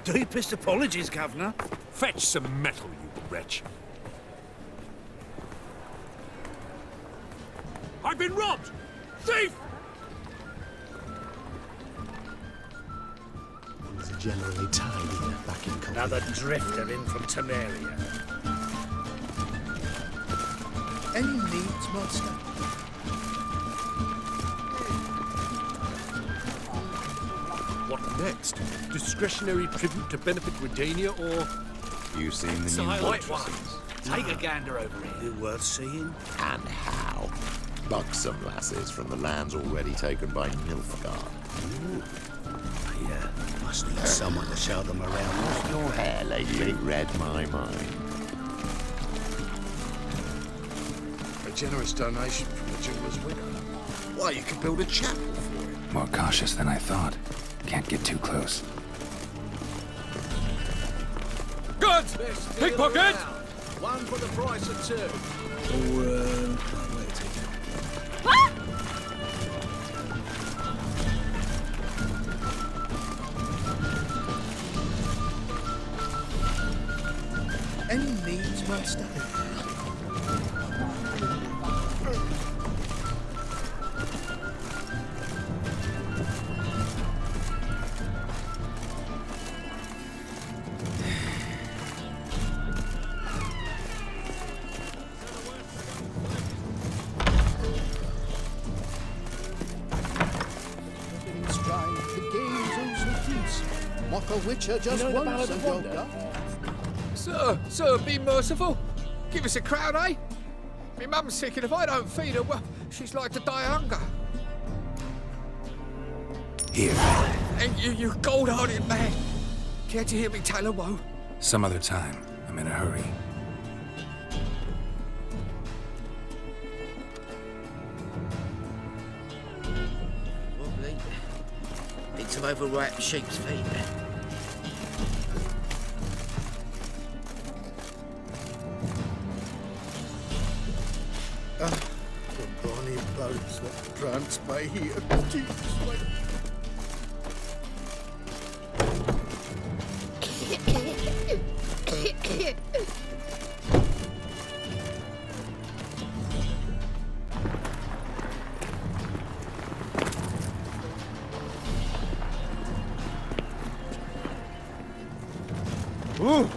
Deepest apologies, Governor. Fetch some metal, you wretch. I've been robbed! Thief! Things are generally tidier back in Colombia. Another drifter in from Temeria. Any needs, Master? What next? Discretionary tribute to benefit Redania or... You seen the new Silent waitresses? Take a gander over here. Is it worth seeing? And how? Buxom lasses from the lands already taken by Nilfgaard. Yeah, must need someone to show them around. Your hair, lady, you read my mind. A generous donation from the jeweler's widow. Why, you could build a chapel for it. More cautious than I thought. Can't get too close. Guns! Pickpocket! One for the price of two. Any needs, Master? Witcher just once a doctor. Sir, be merciful. Give us a crown, eh? My mum's sick, and if I don't feed her, well, she's like to die of hunger. Here. And you gold-hearted man. Care to hear me tell a woe? Some other time. I'm in a hurry. Wobbly. Bits of overripe sheep's feet. The bonny boats that prance by here. Jesus, like... Ooh.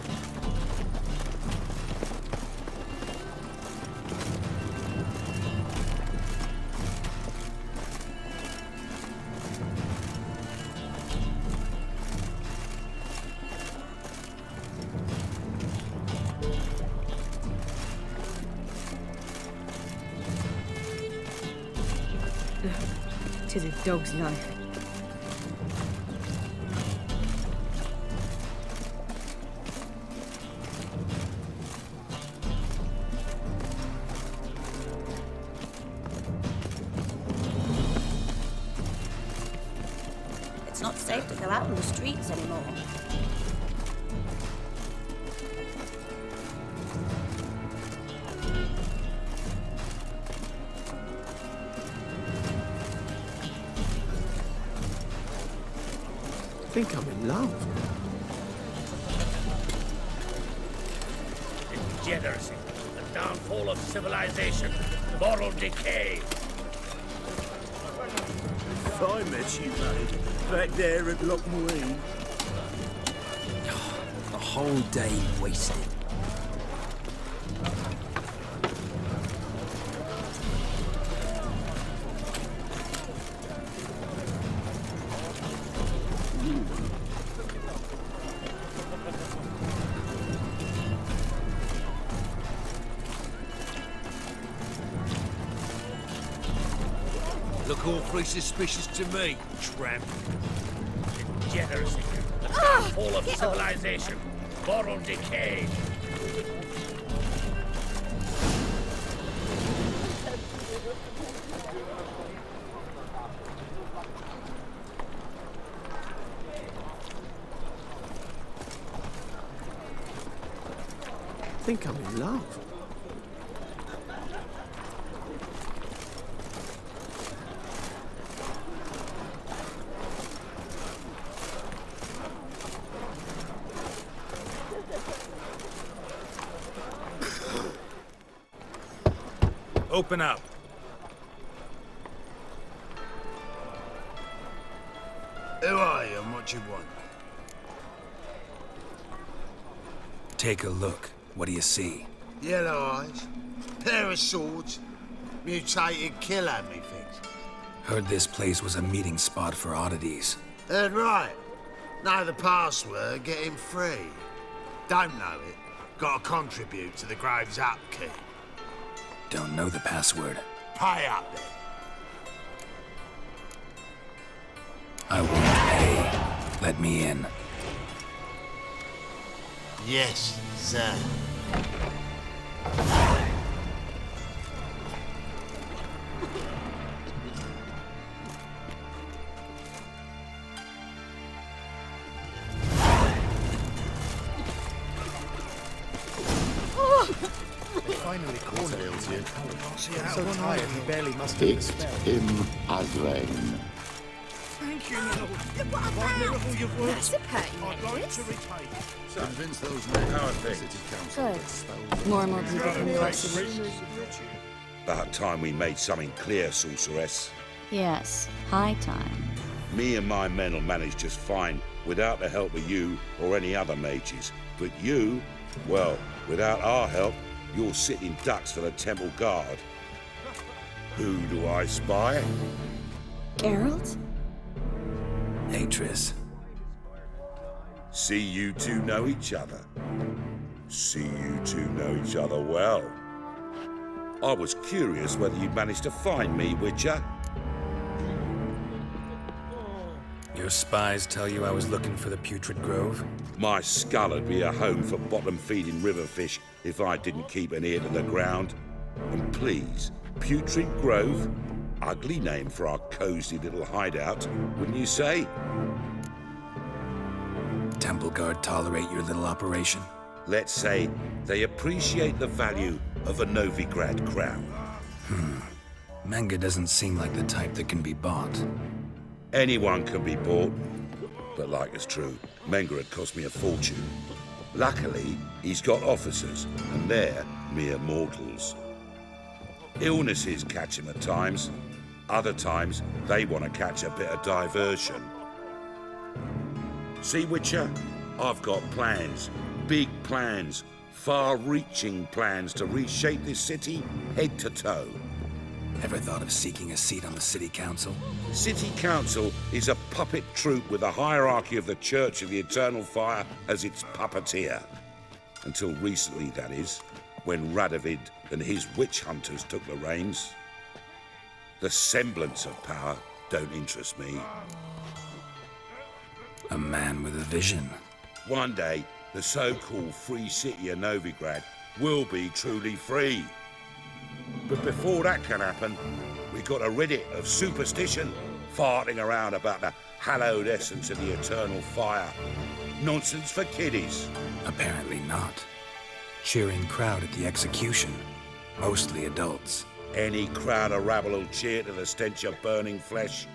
Tis a dog's life. It's not safe to go out on the streets anymore. I think I'm in love. Degeneracy, the downfall of civilization, moral decay. If I met you, mate, back there at Lochmarine. A whole day wasted. Look awfully suspicious to me, tramp. Degeneracy, the downfall of civilization, moral decay. I think I'm in love. Open up. Who are you and what you want? Take a look. What do you see? Yellow eyes, pair of swords, mutated killer, methinks. Heard this place was a meeting spot for oddities. Heard right. Know the password, get him free. Don't know it, gotta contribute to the Grave's upkeep. Don't know the password. Pay up then. I won't pay. Let me in. Yes, sir. Finally cornered him. So tired he barely mustered the spell. Him Adrein. Thank you, my lord. Quite lyrical you've worked. That's a perky I'd like necklace. to retake. Convince those men how city council Good. expelled. More and more people from New York City. About time we made something clear, sorceress. Yes, high time. Me and my men will manage just fine without the help of you or any other mages. But you, well, without our help, you're sitting ducks for the temple guard. Who do I spy? Geralt? Hey, Triss. See you two know each other. See you two know each other well. I was curious whether you'd managed to find me, Witcher. Your spies tell you I was looking for the Putrid Grove? My skull would be a home for bottom-feeding river fish if I didn't keep an ear to the ground. And please, Putrid Grove? Ugly name for our cozy little hideout, wouldn't you say? Temple Guard tolerate your little operation? Let's say they appreciate the value of a Novigrad crown. Menga doesn't seem like the type that can be bought. Anyone can be bought, but like it's true, Menga had cost me a fortune. Luckily, he's got officers, and they're mere mortals. Illnesses catch him at times. Other times, they want to catch a bit of diversion. See, Witcher? I've got plans. Big plans. Far-reaching plans to reshape this city head to toe. Ever thought of seeking a seat on the city council? City Council is a puppet troupe with a hierarchy of the Church of the Eternal Fire as its puppeteer. Until recently, that is, when Radovid and his witch hunters took the reins. The semblance of power don't interest me. A man with a vision. One day, the so-called free city of Novigrad will be truly free. But before that can happen, we got a rid of superstition, farting around about the hallowed essence of the eternal fire. Nonsense for kiddies. Apparently not. Cheering crowd at the execution. Mostly adults. Any crowd of rabble will cheer to the stench of burning flesh.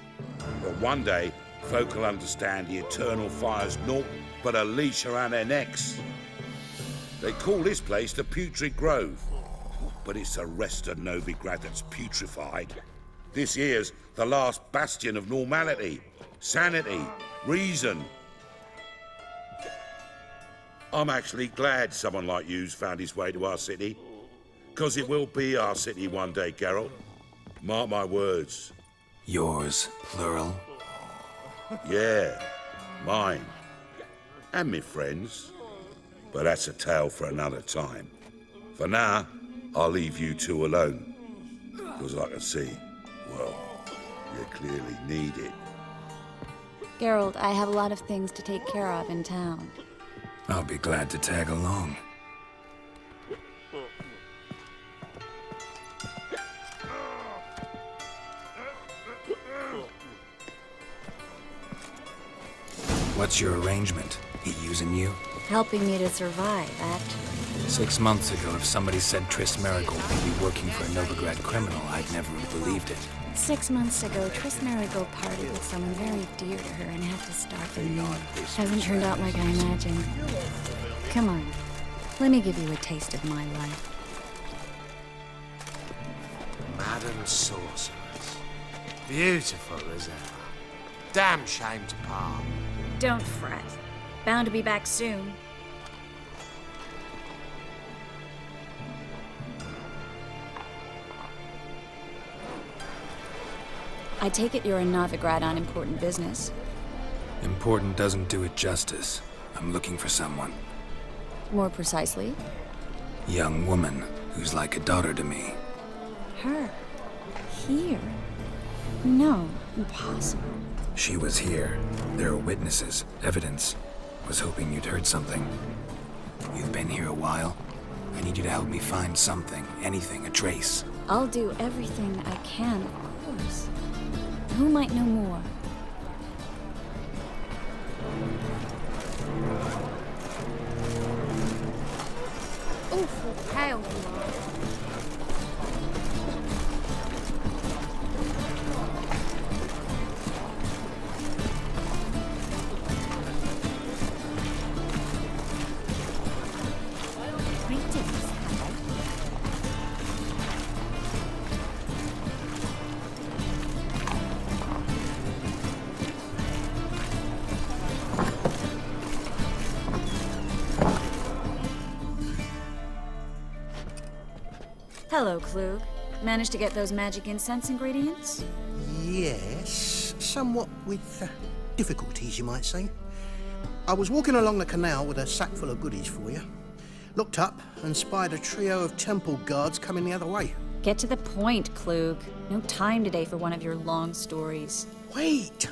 But one day, folk will understand the eternal fire's naught but a leash around their necks. They call this place the Putrid Grove, but it's the rest of Novigrad that's putrefied. This here's the last bastion of normality, sanity, reason. I'm actually glad someone like you's found his way to our city, because it will be our city one day, Geralt. Mark my words. Yours, plural. Yeah, mine. And me friends. But that's a tale for another time. For now, I'll leave you two alone. Because I can see, well, you clearly need it. Geralt, I have a lot of things to take care of in town. I'll be glad to tag along. What's your arrangement? He using you? Helping me to survive, actually. 6 months ago, if somebody said Triss Marigold would be working for a Novigrad criminal, I'd never have believed it. 6 months ago, Triss Marigold partied with someone very dear to her and had to start anew. Hasn't turned out like I imagined. Come on, let me give you a taste of my life. Madam Sorceress. Beautiful as ever. Damn shame to part. Don't fret. Bound to be back soon. I take it you're in Novigrad on important business. Important doesn't do it justice. I'm looking for someone. More precisely? Young woman who's like a daughter to me. Her? Here? No, impossible. She was here. There are witnesses, evidence. Was hoping you'd heard something. You've been here a while. I need you to help me find something, anything, a trace. I'll do everything I can, of course. Who might know more? Awful pale you are. Hello, Klug. Managed to get those magic incense ingredients? Yes, somewhat with difficulties, you might say. I was walking along the canal with a sack full of goodies for you. Looked up and spied a trio of temple guards coming the other way. Get to the point, Klug. No time today for one of your long stories. Wait!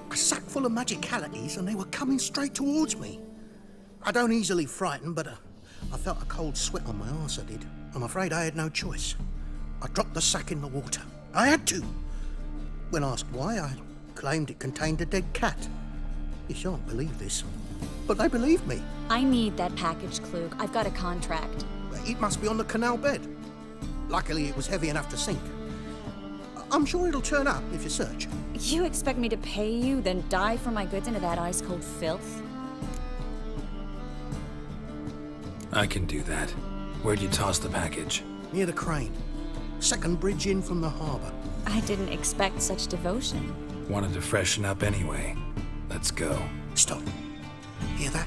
A sack full of magicalities and they were coming straight towards me. I don't easily frighten, but I felt a cold sweat on my arse, I did. I'm afraid I had no choice. I dropped the sack in the water. I had to. When asked why, I claimed it contained a dead cat. You shan't believe this, but they believed me. I need that package, Klug. I've got a contract. It must be on the canal bed. Luckily, it was heavy enough to sink. I'm sure it'll turn up if you search. You expect me to pay you, then dive for my goods into that ice-cold filth? I can do that. Where'd you toss the package? Near the crane. Second bridge in from the harbor. I didn't expect such devotion. Wanted to freshen up anyway. Let's go. Stop. Hear that?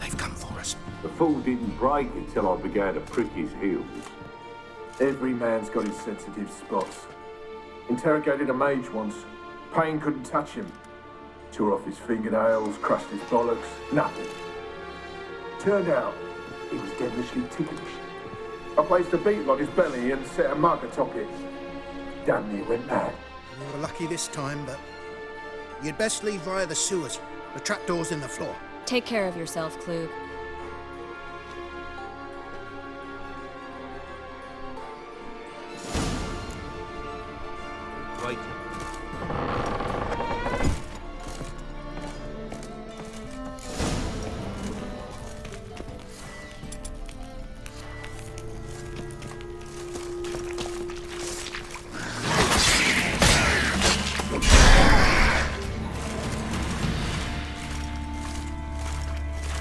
They've come for us. The fall didn't break until I began to prick his heels. Every man's got his sensitive spots. Interrogated a mage once. Pain couldn't touch him. Tore off his fingernails, crushed his bollocks, nothing. Turned out, he was devilishly ticklish. I placed a beetle on his belly and set a mug atop it. Damn near went mad. You were lucky this time, but you'd best leave via the sewers. The trapdoor's in the floor. Take care of yourself, Klug. Right.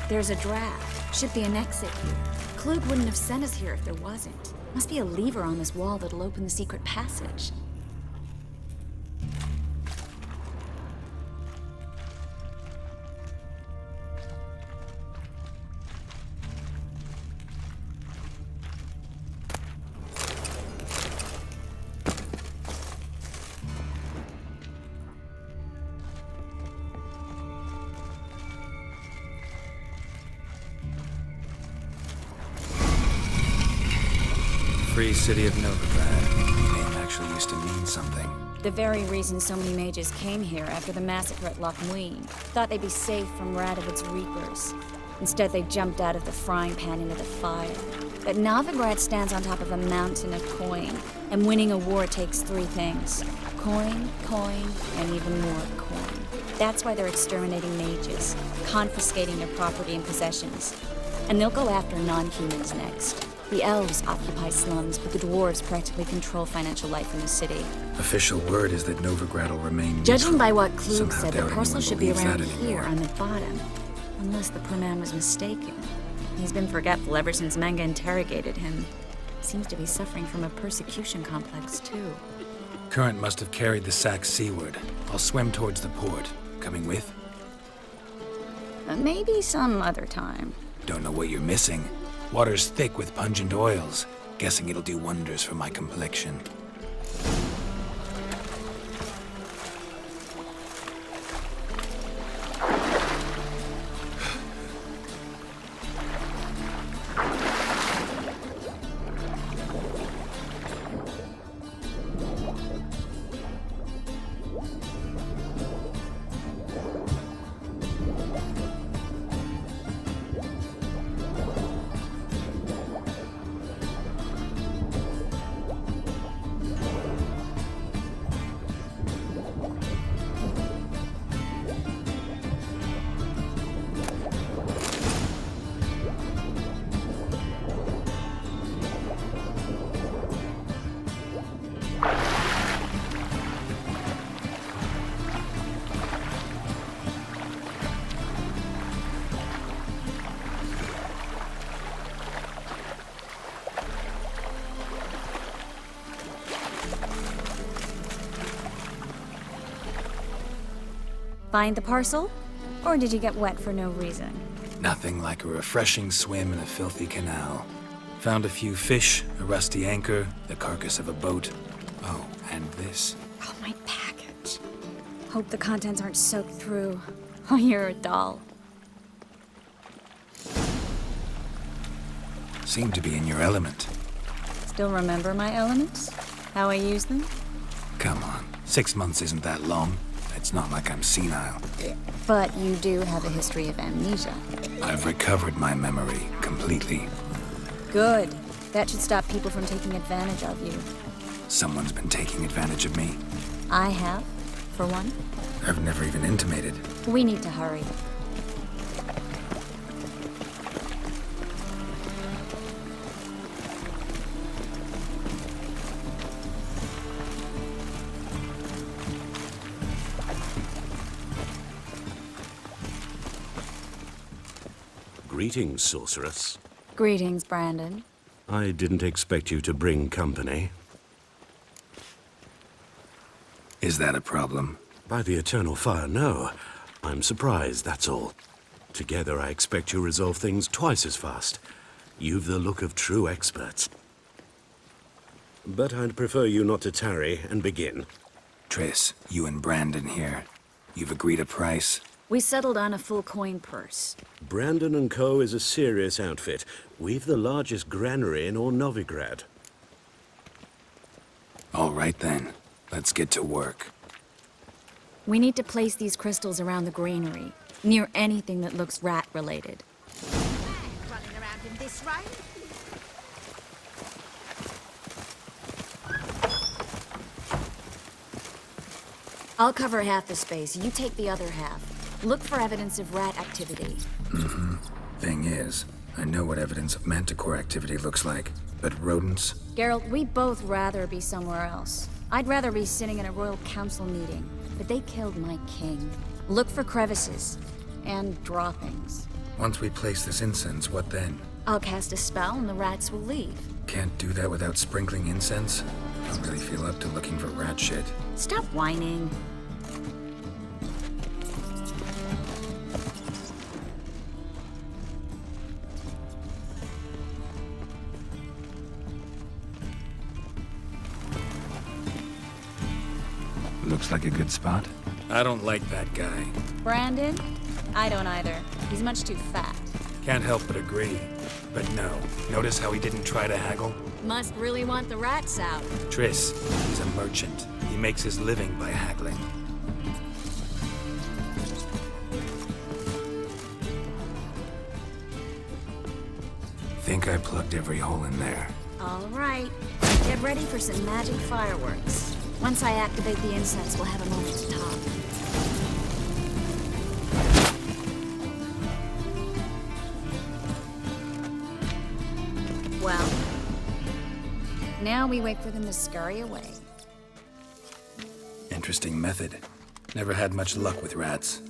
There's a draft. Should be an exit here. Klug wouldn't have sent us here if there wasn't. Must be a lever on this wall that'll open the secret passage. Free city of Novigrad. The name actually used to mean something. The very reason so many mages came here after the massacre at Loch Muin. Thought they'd be safe from Radovid's reapers. Instead, they jumped out of the frying pan into the fire. But Novigrad stands on top of a mountain of coin, and winning a war takes three things. Coin, coin, and even more coin. That's why they're exterminating mages, confiscating their property and possessions. And they'll go after non-humans next. The elves occupy slums, but the dwarves practically control financial life in the city. Official word is that Novigrad will remain Judging neutral. by what Klug Somehow said, the doubt parcel anyone should be believes around that here anymore. on the bottom. Unless the poor man was mistaken. He's been forgetful ever since Manga interrogated him. Seems to be suffering from a persecution complex, too. Current must have carried the sack seaward. I'll swim towards the port. Coming with? Maybe some other time. Don't know what you're missing. Water's thick with pungent oils. Guessing it'll do wonders for my complexion. Find the parcel? Or did you get wet for no reason? Nothing like a refreshing swim in a filthy canal. Found a few fish, a rusty anchor, the carcass of a boat. Oh, and this. Oh, my package. Hope the contents aren't soaked through. Oh, you're a doll. Seem to be in your element. Still remember my elements? How I use them? Come on, 6 months isn't that long. It's not like I'm senile. But you do have a history of amnesia. I've recovered my memory completely. Good. That should stop people from taking advantage of you. Someone's been taking advantage of me. I have, for one. I've never even intimated. We need to hurry. Greetings, sorceress. Greetings, Brandon. I didn't expect you to bring company. Is that a problem? By the eternal fire, no. I'm surprised, that's all. Together, I expect you resolve things twice as fast. You've the look of true experts. But I'd prefer you not to tarry and begin. Triss, you and Brandon here. You've agreed a price? We settled on a full coin purse. Brandon & Co. is a serious outfit. We've the largest granary in all Novigrad. All right then. Let's get to work. We need to place these crystals around the granary, near anything that looks rat-related. Running around in this rain? I'll cover half the space, you take the other half. Look for evidence of rat activity. Thing is, I know what evidence of manticore activity looks like, but rodents? Geralt, we'd both rather be somewhere else. I'd rather be sitting in a royal council meeting, but they killed my king. Look for crevices and droppings. Once we place this incense, what then? I'll cast a spell and the rats will leave. Can't do that without sprinkling incense? Don't really feel up to looking for rat shit. Stop whining. Looks like a good spot. I don't like that guy. Brandon? I don't either. He's much too fat. Can't help but agree. But no. Notice how he didn't try to haggle? Must really want the rats out. Triss, he's a merchant. He makes his living by haggling. Think I plugged every hole in there. All right. Get ready for some magic fireworks. Once I activate the incense, we'll have a moment to talk. Well, now we wait for them to scurry away. Interesting method. Never had much luck with rats.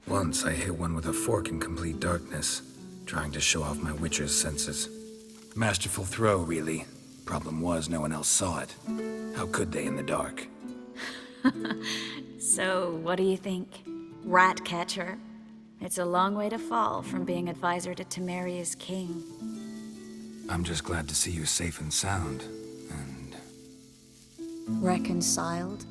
Once I hit one with a fork in complete darkness, trying to show off my witcher's senses. Masterful throw, really. Problem was, no one else saw it. How could they in the dark? So, what do you think? Rat catcher? It's a long way to fall from being advisor to Temeria's king. I'm just glad to see you safe and sound, and... Reconciled?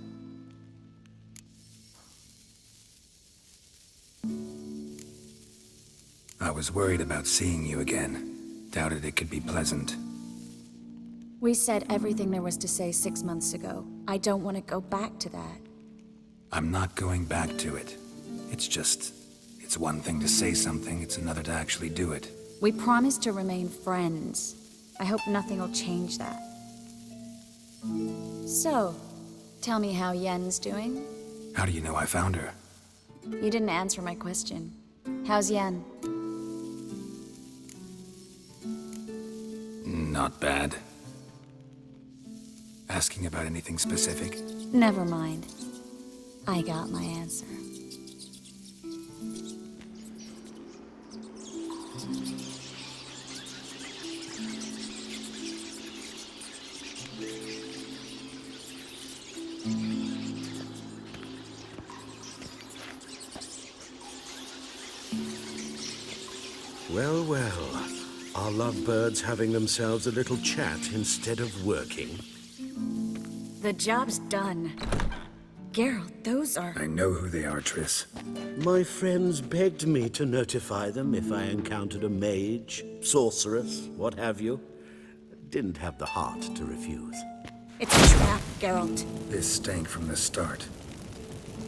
I was worried about seeing you again. Doubted it could be pleasant. We said everything there was to say 6 months ago. I don't want to go back to that. I'm not going back to it. It's one thing to say something, it's another to actually do it. We promised to remain friends. I hope nothing will change that. So, tell me how Yen's doing? How do you know I found her? You didn't answer my question. How's Yen? Not bad. Asking about anything specific? Never mind. I got my answer. Well, well. Are lovebirds having themselves a little chat instead of working? The job's done. Geralt, those are... I know who they are, Triss. My friends begged me to notify them if I encountered a mage, sorceress, what have you. Didn't have the heart to refuse. It's a trap, Geralt. This stank from the start.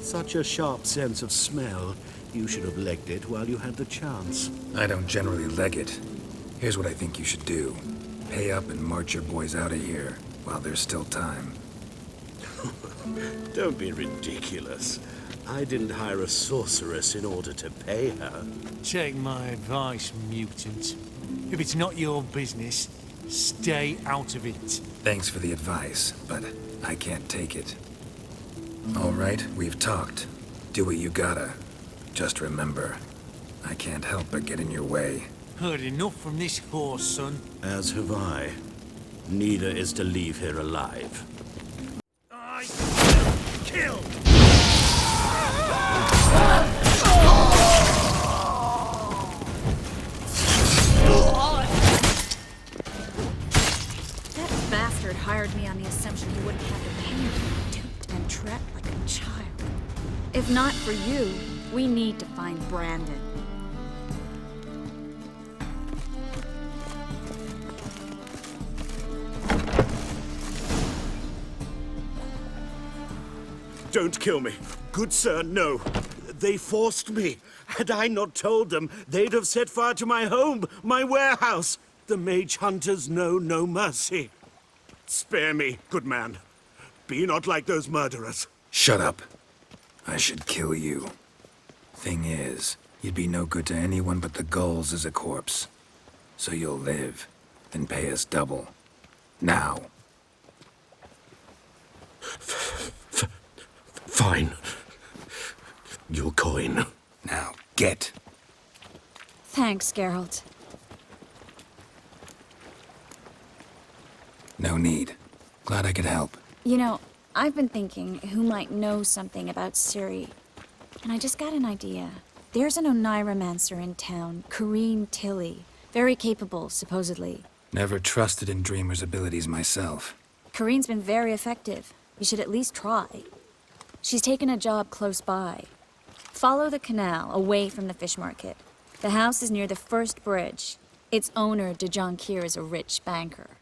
Such a sharp sense of smell. You should have legged it while you had the chance. I don't generally leg it. Here's what I think you should do. Pay up and march your boys out of here while there's still time. Don't be ridiculous. I didn't hire a sorceress in order to pay her. Take my advice, mutant. If it's not your business, stay out of it. Thanks for the advice, but I can't take it. All right, we've talked. Do what you gotta. Just remember, I can't help but get in your way. Heard enough from this horse, son. As have I. Neither is to leave here alive. I will kill! That bastard hired me on the assumption he wouldn't have to pay me, duped and trapped like a child. If not for you, we need to find Brandon. Don't kill me. Good sir, no. They forced me. Had I not told them, they'd have set fire to my home, my warehouse. The mage hunters know no mercy. Spare me, good man. Be not like those murderers. Shut up. I should kill you. Thing is, you'd be no good to anyone but the gulls as a corpse. So you'll live, then pay us double. Now. Fine. Your coin. Now, get. Thanks, Geralt. No need. Glad I could help. You know, I've been thinking who might know something about Ciri. And I just got an idea. There's an Oneiromancer in town, Corrine Tilly. Very capable, supposedly. Never trusted in Dreamer's abilities myself. Corrine's been very effective. You should at least try. She's taken a job close by. Follow the canal, away from the fish market. The house is near the first bridge. Its owner, Dejonkir, is a rich banker.